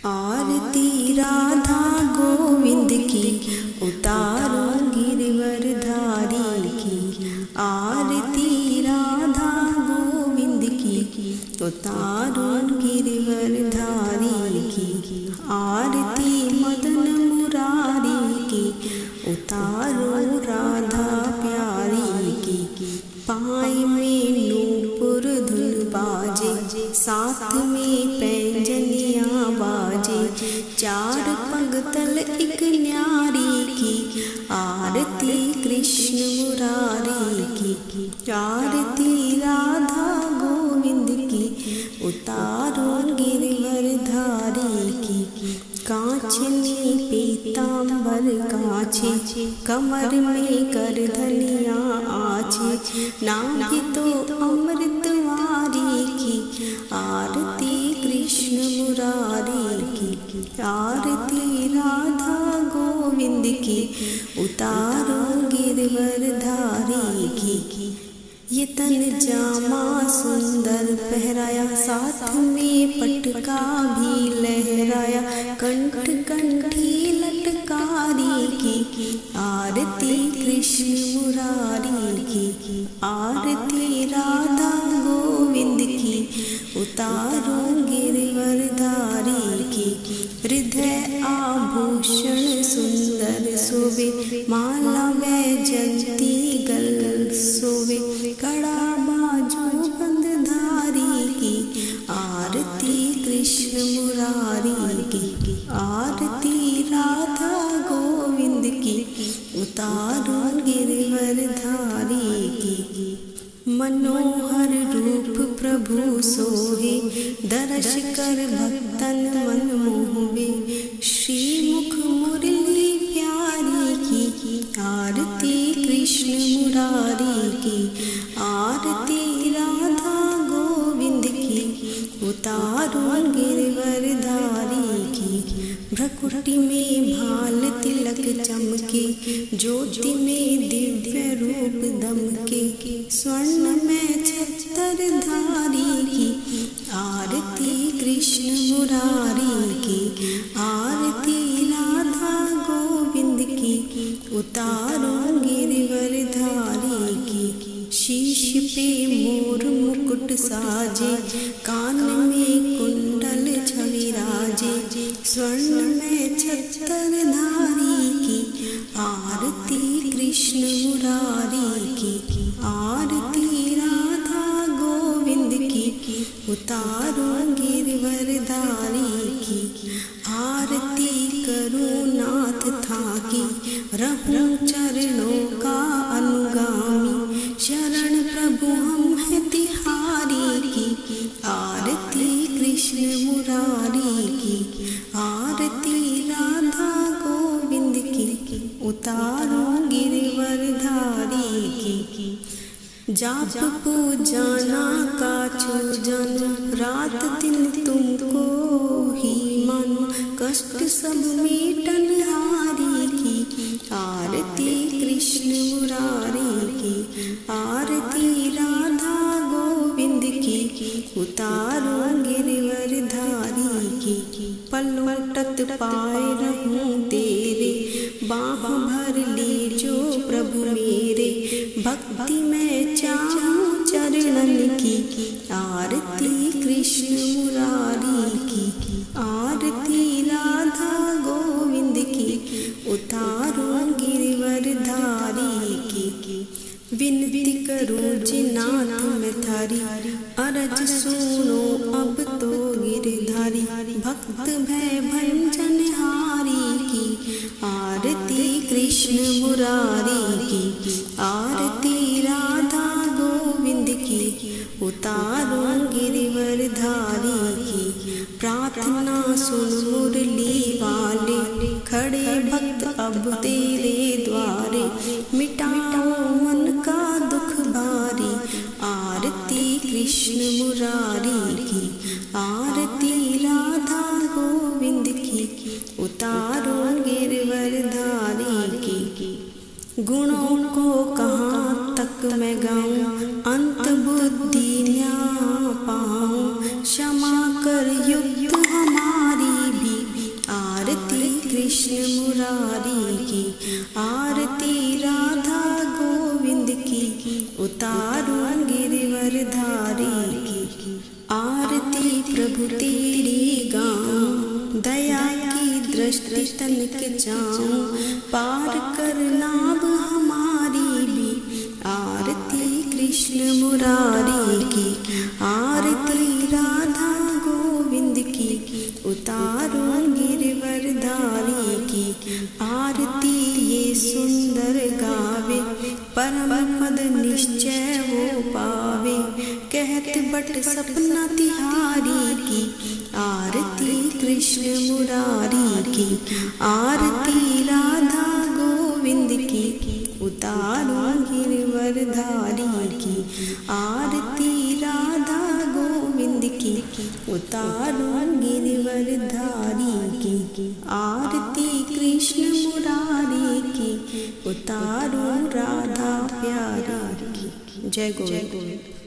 आरती राधा गोविंद की, उतारो गिरवरधारी की। आरती राधा गोविंद की, उतारो गिरवरधारी की। आरती मदन मुरारी की, उतारो राधा प्यारी की। पाँव में नूपुर धुन बाजे, साथ में पैंजनियाँ बाजे। चार पंगतल एक न्यारी की, आरती कृष्ण मुरारी की। आरती राधा गोविंद की, उतारो गिरवरधारी की। कांचनी पीतांबर कांचे, कमर में करधनिया आछे। नाभि तो अमृतवारी की, आरती कृष्ण मुरारी की। आरती राधा गोविंद की, उतारो गिरवरधारी की। ये तन जामा सुंदर पहराया, साथ में पटका भी लहराया। कंठ कंठी लटकारी की, आरती कृष्ण मुरारी की। आरती राधा गोविंद की, उतारो गिरवरधारी की। हृदय आभूषण सुंदर शोभे, माला वैजयंती गल शोभे। कड़ा बाजू बंधधारी की, आरती कृष्ण मुरारी की। आरती राधा गोविंद की, उतारो गिरवरधारी की। मनोहर रूप प्रभु सोहे, दर्श कर भक्तन मन मोहे। श्रीमुख मुरली प्यारी की, आरती कृष्ण मुरारी की। आरती राधा गोविंद की, उतारो गिरवरधारी की। भ्रकुटी में भाल तिलक चमके, ज्योति में दिव्य रूप दमके। स्वर्ण में छत्रधारी की, आरती कृष्ण मुरारी की। आरती राधा गोविंद की, उतारो गिरवरधारी की। शीश पे मोर मुकुट साजे, कान में कुंडल छवि राजे। स्वर्ण में छत्रधारी की, आरती कृष्ण मुरारी की। आरती राधा गोविंद की, उतारो गिरवरधारी की। आरती करो नाथ थाकी, रहूं चरणों का अनुगामी। शरण प्रभु हम है तिहारी की, आरती कृष्ण मुरारी की। आरती राधा गोविंद की, उतारो गिरवरधारी की। जाप पूजाना काछो जानो, रात दिन तुमको ही मानो। कष्ट सब मेटन हारी की, आरती कृष्ण मुरारी की। आरती राधा गोविंद की, उतारो गिरवरधारी की। पलटत पाए रहूं तेरे, बाह भर लीजो प्रभु मेरे। भक्ति में चाहूं चरणन की, आरती कृष्ण मुरारी की। आरती राधा गोविंद की, उतारो गिरवरधारी की। विनती करूं जिनाथ में थारी, अरज सुनो अब तो गिरधारी। भक्त भय भंजन हारी की, आरती कृष्ण मुरारी की। आरती राधा गोविंद की, उतारो गिरवरधारी की। प्रार्थना सुन मुरली वाले, खड़े भक्त अब तेरे द्वारे। मिटाओ मन का दुख भारी, आरती कृष्ण मुरारी की। आरती राधा गोविंद की, उतारो गिरवरधारी की। गुणों को कहाँ तक मैं गाऊं, अंत बुद्धि न्याय पाऊं। क्षमा कर युक्त हमारी भी कृष्ण मुरारी की, आरती राधा गोविंद की, उतारूं गिरवरधारी की। आरती प्रभु तेरी गाऊं, दया की दृष्टि तनिक जाऊं, पार कर नाव हमारी भी। आरती कृष्ण मुरारी की, आरती राधा गोविंद की, उतारूं गिरवरधारी की। आरती ये सुंदर गावे, परम पद निश्चय वो पावे, कहत बट सपना तिहारी की। आरती कृष्ण मुरारी की, आरती राधा गोविंद की, उतारूं गिरवरधारी की। आरती राधा गोविंद की, उतारूं गिरवरधारी की। आरती कृष्ण मुरारी की, उतारूं राधा प्यारी की। जय गोविंद।